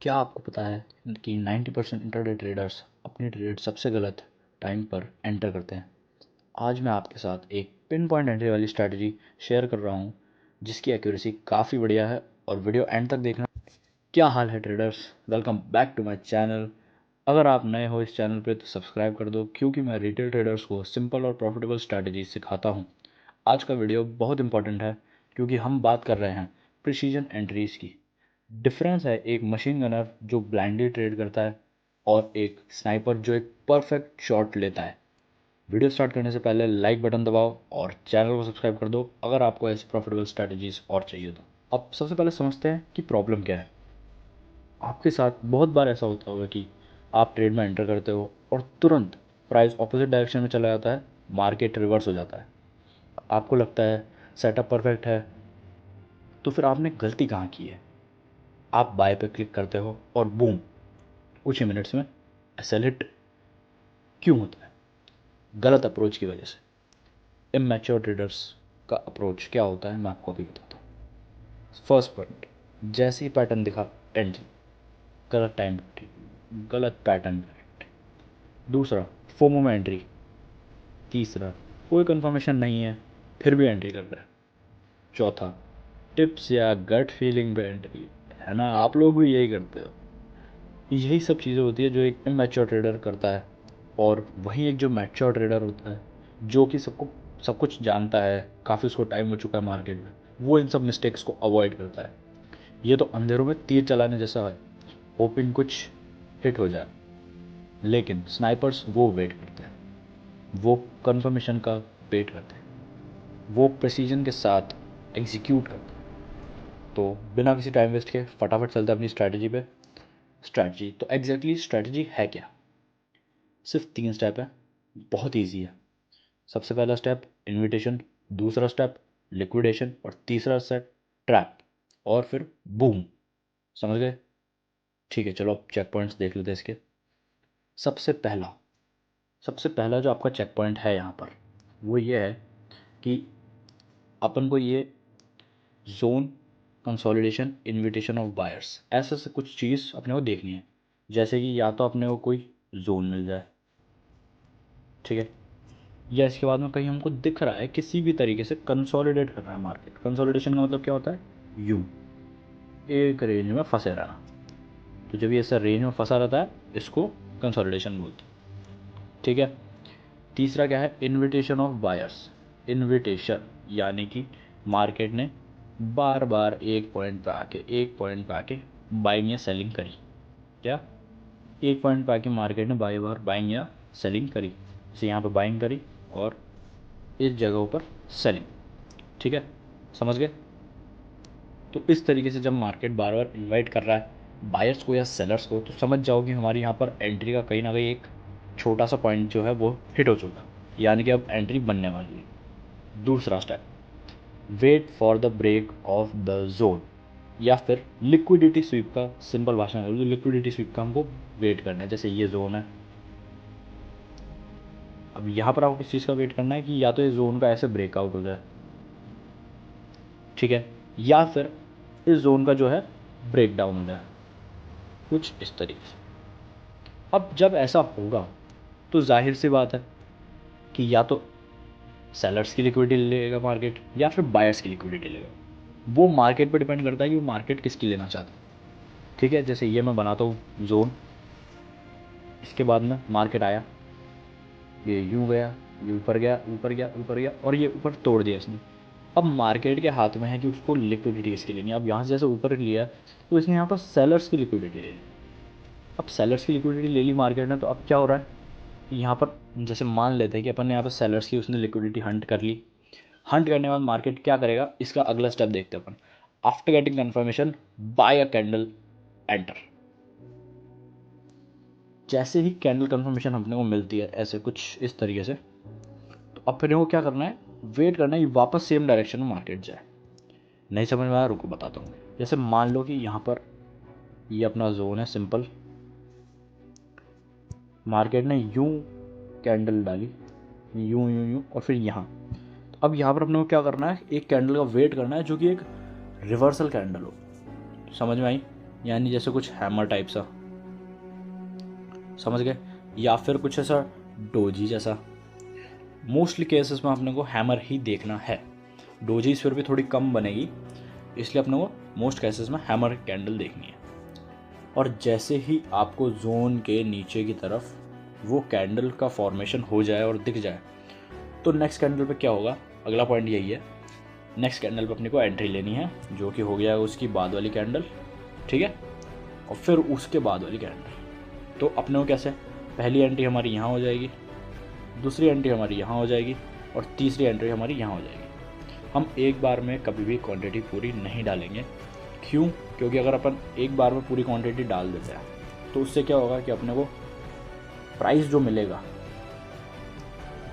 क्या आपको पता है कि 90% इंटरडे ट्रेडर्स अपनी ट्रेड सबसे गलत टाइम पर एंटर करते हैं। आज मैं आपके साथ एक पिन पॉइंट एंट्री वाली स्ट्रैटेजी शेयर कर रहा हूँ जिसकी एक्यूरेसी काफ़ी बढ़िया है और वीडियो एंड तक देखना। क्या हाल है traders, welcome back to my channel. अगर आप नए हो इस चैनल पे तो सब्सक्राइब कर दो क्योंकि मैं रिटेल ट्रेडर्स को सिंपल और प्रॉफिटेबल स्ट्रैटेजी सिखाता हूँ। आज का वीडियो बहुत इंपॉर्टेंट है क्योंकि हम बात कर रहे हैं प्रिसीजन एंट्रीज की। डिफरेंस है एक मशीन गनर जो ब्लाइंडली ट्रेड करता है और एक स्नाइपर जो एक परफेक्ट शॉट लेता है। वीडियो स्टार्ट करने से पहले लाइक बटन दबाओ और चैनल को सब्सक्राइब कर दो अगर आपको ऐसी प्रॉफिटेबल स्ट्रैटेजीज और चाहिए तो। अब सबसे पहले समझते हैं कि प्रॉब्लम क्या है। आपके साथ बहुत बार ऐसा होता होगा कि आप ट्रेड में एंटर करते हो और तुरंत प्राइस ऑपोजिट डायरेक्शन में चला जाता है, मार्केट रिवर्स हो जाता है। आपको लगता है सेटअप परफेक्ट है, तो फिर आपने गलती कहाँ की है। आप बाय पे क्लिक करते हो और बूम, कुछ ही मिनट्स में सेल हिट क्यों होता है? गलत अप्रोच की वजह से। इमैच्योर ट्रेडर्स का अप्रोच क्या होता है मैं आपको अभी बताता हूँ। फर्स्ट पॉइंट, जैसे ही पैटर्न दिखा एंट्री, गलत टाइम एंट्री, गलत पैटर्न एंट्री। दूसरा, फोमो में एंट्री। तीसरा, कोई कंफर्मेशन नहीं है फिर भी एंट्री कर रहा है। चौथा, टिप्स या गट फीलिंग पे एंट्री। है ना, आप लोग भी यही करते हो। यही सब चीज़ें होती है जो एक इमैच्योर ट्रेडर करता है, और वहीं एक जो मैच्योर ट्रेडर होता है जो कि सब कुछ जानता है, काफ़ी उसको टाइम हो चुका है मार्केट में, वो इन सब मिस्टेक्स को अवॉइड करता है। ये तो अंधेरों में तीर चलाने जैसा है, होपिंग कुछ हिट हो जाए। लेकिन स्नाइपर्स वो वेट करते हैं, वो कंफर्मेशन का वेट करते हैं, वो प्रेसिजन के साथ एग्जीक्यूट करते हैं। तो बिना किसी टाइम वेस्ट के फटाफट चलते हैं अपनी स्ट्रैटेजी पे। स्ट्रैटेजी तो एग्जैक्टली स्ट्रैटेजी है क्या? सिर्फ 3 स्टेप है, बहुत ईजी है। सबसे पहला स्टेप इनविटेशन, दूसरा स्टेप लिक्विडेशन और तीसरा स्टेप ट्रैप, और फिर बूम। समझ गए? ठीक है, चलो अब चेक पॉइंट्स देख लेते हैं इसके। सबसे पहला सबसे पहला जो आपका चेक पॉइंट है यहाँ पर वो ये है कि अपन को ये zone, consolidation, invitation of buyers, ऐसे से कुछ चीज़ अपने को देखनी है। जैसे कि या तो अपने को कोई जोन मिल जाए, ठीक है, या इसके बाद में कहीं हमको दिख रहा है किसी भी तरीके से कंसोलिडेट कर रहा है मार्केट। कंसोलिडेशन का मतलब क्या होता है? यू, एक रेंज में फंसे रहना। तो जब ये ऐसा रेंज में फंसा रहता है इसको कंसोलिडेशन बोलते हैं, ठीक है। तीसरा क्या है? Invitation of buyers. इनविटेशन यानी कि मार्केट ने बार बार एक पॉइंट पे आके बाइंग या सेलिंग करी। क्या? एक पॉइंट पे आके मार्केट ने बार बार बाइंग या सेलिंग करी। जैसे यहाँ पे बाइंग करी और इस जगह पर सेलिंग, ठीक है, समझ गए? तो इस तरीके से जब मार्केट बार बार इन्वाइट कर रहा है बायर्स को या सेलर्स को, तो समझ जाओ कि हमारी यहाँ पर एंट्री का कहीं ना कहीं एक छोटा सा पॉइंट जो है वो हिट हो चुका है, यानी कि अब एंट्री बनने वाली है। दूसरा step, wait for the break of the zone, या फिर लिक्विडिटी स्वीप का सिंपल भाषा में, लिक्विडिटी स्वीप का हमको वेट करना है। जैसे ये जोन है, अब यहाँ पर आपको किस चीज़ का वेट करना है कि या तो ये जोन का ऐसे ब्रेकआउट हो जाए, ठीक है, या फिर इस जोन का जो है ब्रेक डाउन हो जाए, कुछ इस तरीके से। अब जब ऐसा होगा तो जाहिर सी बात है कि या तो सेलर्स की लिक्विडिटी लेगा मार्केट या फिर बायर्स की लिक्विडिटी लेगा। वो मार्केट पर डिपेंड करता है कि वो मार्केट किसकी लेना चाहता है, ठीक है। जैसे ये मैं बनाता हूँ जोन, इसके बाद में मार्केट आया, ये यूँ गया, ये ऊपर गया, ऊपर गया, ऊपर गया, और ये ऊपर तोड़ दिया इसने। अब मार्केट के हाथ में है कि उसको लिक्विडिटी इसकी लेनी है। अब यहाँ से जैसे ऊपर लिया तो इसने यहाँ पर सेलर्स की लिक्विडिटी ले ली। अब सेलर्स की लिक्विडिटी ले ली मार्केट ने, तो अब क्या हो रहा है कि यहाँ पर जैसे मान लेते हैं कि अपन ने यहाँ पर सेलर्स की उसने लिक्विडिटी हंट कर ली। हंट करने के बाद मार्केट क्या करेगा, इसका अगला स्टेप देखते हैं अपन। After getting confirmation, buy a candle, enter. जैसे ही कैंडल कन्फर्मेशन अपने को मिलती है ऐसे कुछ इस तरीके से, तो अपने को क्या करना है? वेट करना है वापस सेम डायरेक्शन में मार्केट जाए। नहीं समझ में आया? रुको बताता हूँ। जैसे मान लो कि यहाँ पर ये अपना जोन है सिंपल, मार्केट ने यूं कैंडल डाली, यूं यूं यूं, और फिर यहाँ। तो अब यहाँ पर अपने को क्या करना है? एक कैंडल का वेट करना है जो कि एक रिवर्सल कैंडल हो। समझ में आई? यानी जैसे कुछ हैमर टाइप सा, समझ गए, या फिर कुछ ऐसा डोजी जैसा। मोस्टली केसेस में अपने को हैमर ही देखना है, डोजी इस पर भी थोड़ी कम बनेगी, इसलिए अपने को मोस्ट केसेस में हैमर कैंडल देखनी है। और जैसे ही आपको जोन के नीचे की तरफ वो कैंडल का फॉर्मेशन हो जाए और दिख जाए, तो नेक्स्ट कैंडल पे क्या होगा, अगला पॉइंट यही है, नेक्स्ट कैंडल पे अपने को एंट्री लेनी है, जो कि हो गया उसकी बाद वाली कैंडल, ठीक है, और फिर उसके बाद वाली कैंडल। तो अपने को कैसे, पहली एंट्री हमारी यहाँ हो जाएगी, दूसरी एंट्री हमारी यहाँ हो जाएगी, और तीसरी एंट्री हमारी यहाँ हो जाएगी। हम एक बार में कभी भी क्वांटिटी पूरी नहीं डालेंगे। क्यों? क्योंकि अगर अपन एक बार में पूरी क्वांटिटी डाल देते हैं तो उससे क्या होगा कि अपने को प्राइस जो मिलेगा,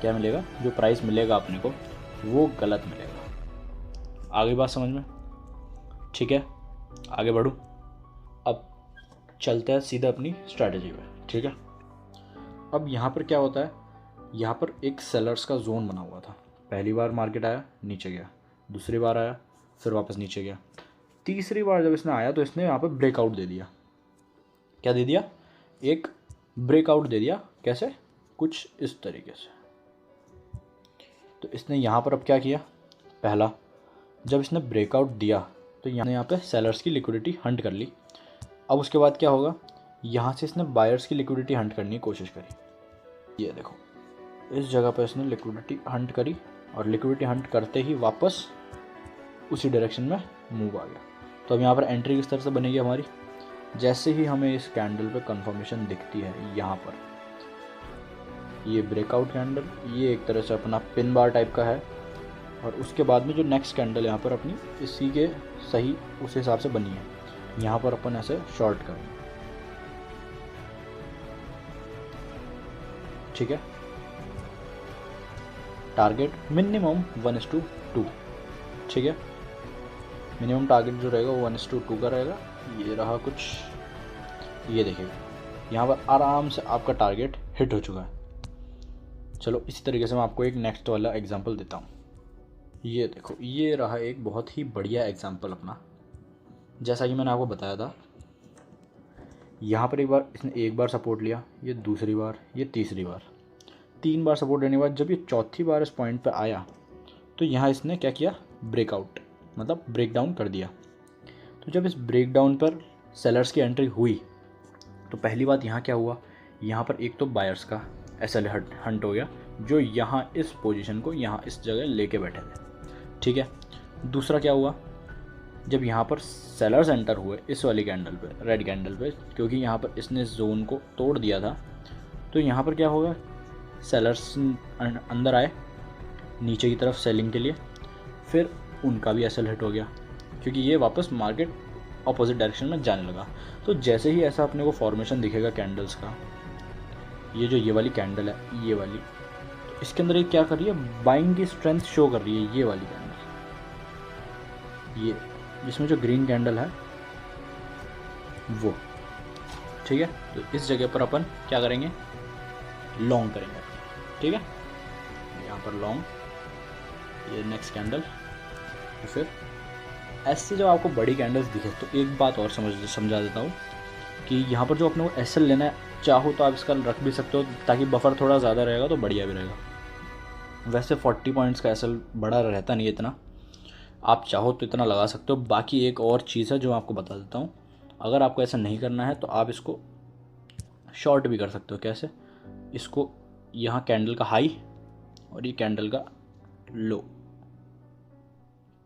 क्या मिलेगा, जो प्राइस मिलेगा अपने को वो गलत मिलेगा। आगे बात समझ में? ठीक है, आगे बढ़ूँ। अब चलते हैं सीधा अपनी स्ट्रैटेजी में, ठीक है। अब यहाँ पर क्या होता है, यहाँ पर एक सेलर्स का जोन बना हुआ था। पहली बार मार्केट आया, नीचे गया, दूसरी बार आया, फिर वापस नीचे गया, तीसरी बार जब इसने आया तो इसने यहाँ पर ब्रेकआउट दे दिया। क्या दे दिया? एक ब्रेकआउट दे दिया। कैसे? कुछ इस तरीके से। तो इसने यहाँ पर अब क्या किया, पहला जब इसने ब्रेकआउट दिया तो यहाँ पे सेलर्स की लिक्विडिटी हंट कर ली। अब उसके बाद क्या होगा, यहाँ से इसने बायर्स की लिक्विडिटी हंट करने की कोशिश करी। ये देखो, इस जगह पर इसने लिक्विडिटी हंट करी और लिक्विडिटी हंट करते ही वापस उसी डायरेक्शन में मूव आ गया। तो अब यहाँ पर एंट्री किस तरह से बनेगी हमारी, जैसे ही हमें इस कैंडल पे कंफर्मेशन दिखती है, यहाँ पर ये ब्रेकआउट कैंडल, ये एक तरह से अपना पिन बार टाइप का है, और उसके बाद में जो नेक्स्ट कैंडल यहाँ पर अपनी इसी के सही उस हिसाब से बनी है, यहाँ पर अपन ऐसे शॉर्ट करेंगे, ठीक है। टारगेट मिनिमम 1:2, ठीक है, मिनिमम टारगेट जो रहेगा वो 1:2 का रहेगा। ये रहा कुछ, ये देखिएगा यहाँ पर आराम से आपका टारगेट हिट हो चुका है। चलो इसी तरीके से मैं आपको एक नेक्स्ट वाला एग्जांपल देता हूँ। ये देखो, ये रहा एक बहुत ही बढ़िया एग्जांपल अपना। जैसा कि मैंने आपको बताया था, यहाँ पर इसने एक बार सपोर्ट लिया, ये दूसरी बार, ये तीसरी बार, 3 बार सपोर्ट लेने के बाद जब ये चौथी बार इस पॉइंट पर आया तो यहाँ इसने क्या किया, ब्रेकआउट, मतलब ब्रेक डाउन कर दिया। तो जब इस ब्रेक डाउन पर सेलर्स की एंट्री हुई तो पहली बात यहाँ क्या हुआ, यहाँ पर एक तो बायर्स का एसएल हंट हो गया, जो यहाँ इस पोजीशन को यहाँ इस जगह लेके बैठे थे, ठीक है। दूसरा क्या हुआ, जब यहाँ पर सेलर्स एंटर हुए इस वाली कैंडल पे, रेड कैंडल पे, क्योंकि यहाँ पर इसने इस जोन को तोड़ दिया था, तो यहाँ पर क्या होगा, सेलर्स अंदर आए नीचे की तरफ सेलिंग के लिए, फिर उनका भी एसएल हिट हो गया, क्योंकि ये वापस मार्केट अपोजिट डायरेक्शन में जाने लगा। तो जैसे ही ऐसा अपने को फॉर्मेशन दिखेगा कैंडल्स का, ये वाली कैंडल है, ये वाली, तो इसके अंदर ये क्या कर रही है, बाइंग की स्ट्रेंथ शो कर रही है। ये वाली कैंडल, ये जिसमें जो ग्रीन कैंडल है वो, ठीक है। तो इस जगह पर अपन क्या करेंगे, लॉन्ग करेंगे, ठीक है। यहाँ पर लॉन्ग, ये नेक्स्ट कैंडल, तो फिर ऐसे जब आपको बड़ी कैंडल्स दिखे तो एक बात और समझा देता हूँ कि यहाँ पर जो अपने को एसएल लेना है, चाहो तो आप इसका रख भी सकते हो ताकि बफर थोड़ा ज़्यादा रहेगा तो बढ़िया भी रहेगा। वैसे 40 पॉइंट्स का एसएल बड़ा रहता नहीं इतना, आप चाहो तो इतना लगा सकते हो। बाकी एक और चीज़ है जो मैं आपको बता देता हूँ, अगर आपको ऐसा नहीं करना है तो आप इसको शॉर्ट भी कर सकते हो। कैसे? इसको यहाँ कैंडल का हाई और ये कैंडल का लो,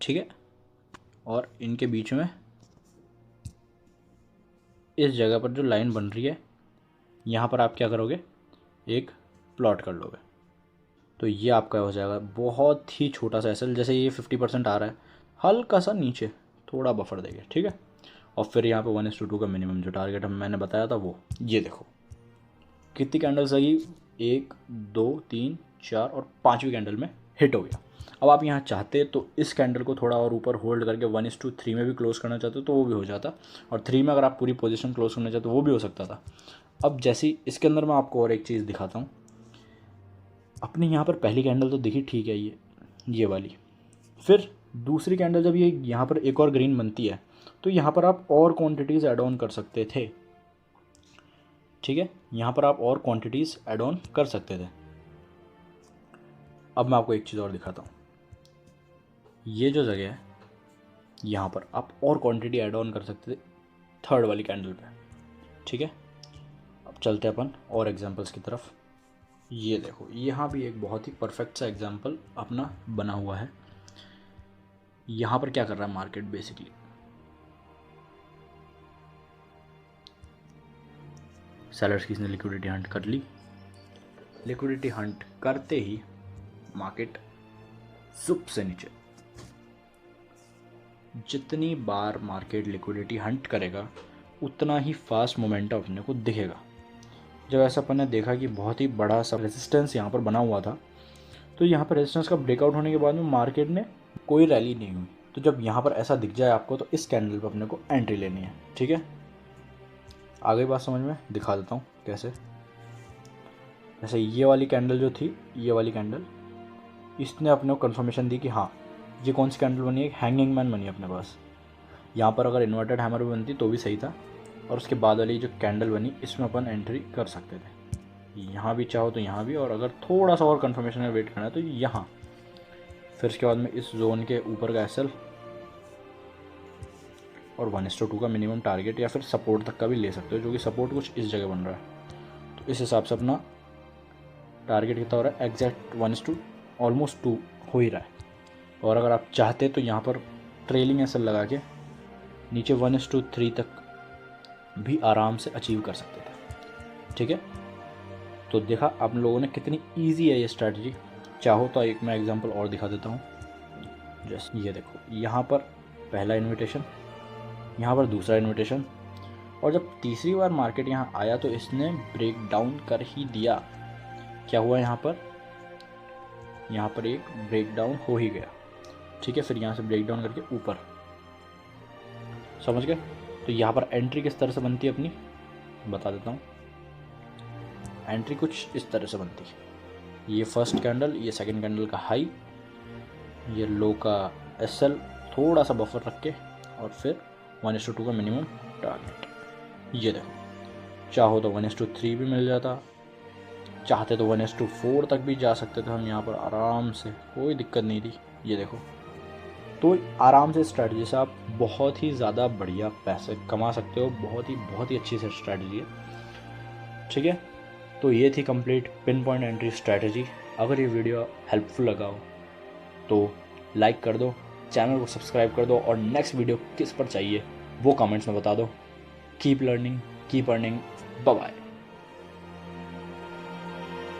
ठीक है, और इनके बीच में इस जगह पर जो लाइन बन रही है, यहाँ पर आप क्या करोगे, एक प्लॉट कर लोगे, तो ये आपका हो जाएगा बहुत ही छोटा सा एसएल। जैसे ये 50% आ रहा है, हल्का सा नीचे थोड़ा बफर देंगे, ठीक है। और फिर यहाँ पे 1:2 का मिनिमम जो टारगेट मैंने बताया था वो, ये देखो कितनी कैंडल्स आई, 1 2 3 4 और 5वीं कैंडल में हिट हो गया। अब आप यहाँ चाहते तो इस कैंडल को थोड़ा और ऊपर होल्ड करके 1:3 में भी क्लोज करना चाहते हो तो वो भी हो जाता, और 3 में अगर आप पूरी पोजीशन क्लोज करना चाहते हो वो भी हो सकता था। अब जैसे इसके अंदर मैं आपको और एक चीज़ दिखाता हूँ। अपने यहाँ पर पहली कैंडल तो दिखी, ठीक है, ये वाली, फिर दूसरी कैंडल जब ये यहाँ पर एक और ग्रीन बनती है तो यहाँ पर आप और क्वांटिटीज़ ऐड ऑन कर सकते थे, ठीक है, यहाँ पर आप और क्वांटिटीज़ ऐड ऑन कर सकते थे। अब मैं आपको एक चीज़ और दिखाता हूँ, ये जो जगह है यहाँ पर आप और क्वांटिटी ऐड ऑन कर सकते थे थर्ड वाली कैंडल पे, ठीक है। अब चलते हैं अपन और एग्जांपल्स की तरफ। ये देखो, यहाँ भी एक बहुत ही परफेक्ट सा एग्जांपल अपना बना हुआ है। यहाँ पर क्या कर रहा है मार्केट, बेसिकली सेलर्स की इसने लिक्विडिटी हंट कर ली। लिक्विडिटी हंट करते ही मार्केट सुप से नीचे, जितनी बार मार्केट लिक्विडिटी हंट करेगा उतना ही फास्ट मोमेंटम अपने को दिखेगा। जब ऐसा अपन ने देखा कि बहुत ही बड़ा सा रेजिस्टेंस यहाँ पर बना हुआ था, तो यहाँ पर रेजिस्टेंस का ब्रेकआउट होने के बाद में मार्केट ने कोई रैली नहीं हुई। तो जब यहाँ पर ऐसा दिख जाए आपको, तो इस कैंडल पर अपने को एंट्री लेनी है, ठीक है। आगे बात समझ में दिखा देता हूँ कैसे। जैसे ये वाली कैंडल जो थी, ये वाली कैंडल, इसने अपने को कंफर्मेशन दी कि हाँ ये कौन सी कैंडल बनी है, हैंगिंग मैन बनी है अपने पास। यहाँ पर अगर इन्वर्टेड हैमर भी बनती तो भी सही था, और उसके बाद वाली जो कैंडल बनी इसमें अपन एंट्री कर सकते थे। यहाँ भी चाहो तो यहाँ भी, और अगर थोड़ा सा और कंफर्मेशन में वेट करना है तो यहाँ। फिर उसके बाद में इस जोन के ऊपर का एसएल और 1:2 का मिनिमम टारगेट, या फिर सपोर्ट तक का भी ले सकते हो, जो कि सपोर्ट कुछ इस जगह बन रहा है। तो इस हिसाब से अपना टारगेट कितना हो रहा है, एग्जैक्ट 1:2 ऑलमोस्ट 2 हो ही रहा है। और अगर आप चाहते तो यहाँ पर ट्रेलिंग एसएल लगा के नीचे 1:3 तक भी आराम से अचीव कर सकते थे, ठीक है। तो देखा आप लोगों ने कितनी इजी है ये स्ट्रैटेजी। चाहो तो एक मैं एग्जांपल और दिखा देता हूँ। जैसे ये देखो, यहाँ पर पहला इन्विटेशन, यहाँ पर दूसरा इन्विटेशन, और जब तीसरी बार मार्केट यहाँ आया तो इसने ब्रेक डाउन कर ही दिया। क्या हुआ यहाँ पर एक ब्रेक डाउन हो ही गया, ठीक है। फिर यहाँ से ब्रेक डाउन करके ऊपर, समझ गए। तो यहाँ पर एंट्री किस तरह से बनती है अपनी, बता देता हूँ। एंट्री कुछ इस तरह से बनती है, ये फर्स्ट कैंडल, ये सेकंड कैंडल का हाई, ये लो का एसएल, थोड़ा सा बफर रख के, और फिर 1:2 का मिनिमम टारगेट। ये देखो, चाहो तो 1:3 भी मिल जाता, चाहते तो 1:4 तक भी जा सकते थे हम यहाँ पर आराम से, कोई दिक्कत नहीं थी। ये देखो, तो आराम से स्ट्रैटेजी से आप बहुत ही ज़्यादा बढ़िया पैसे कमा सकते हो। बहुत ही अच्छी से स्ट्रैटेजी है, ठीक है। तो ये थी complete pin point entry strategy. अगर ये वीडियो हेल्पफुल लगा हो तो लाइक कर दो, चैनल को सब्सक्राइब कर दो, और नेक्स्ट वीडियो किस पर चाहिए वो कमेंट्स में बता दो। Keep learning, keep earning, bye bye.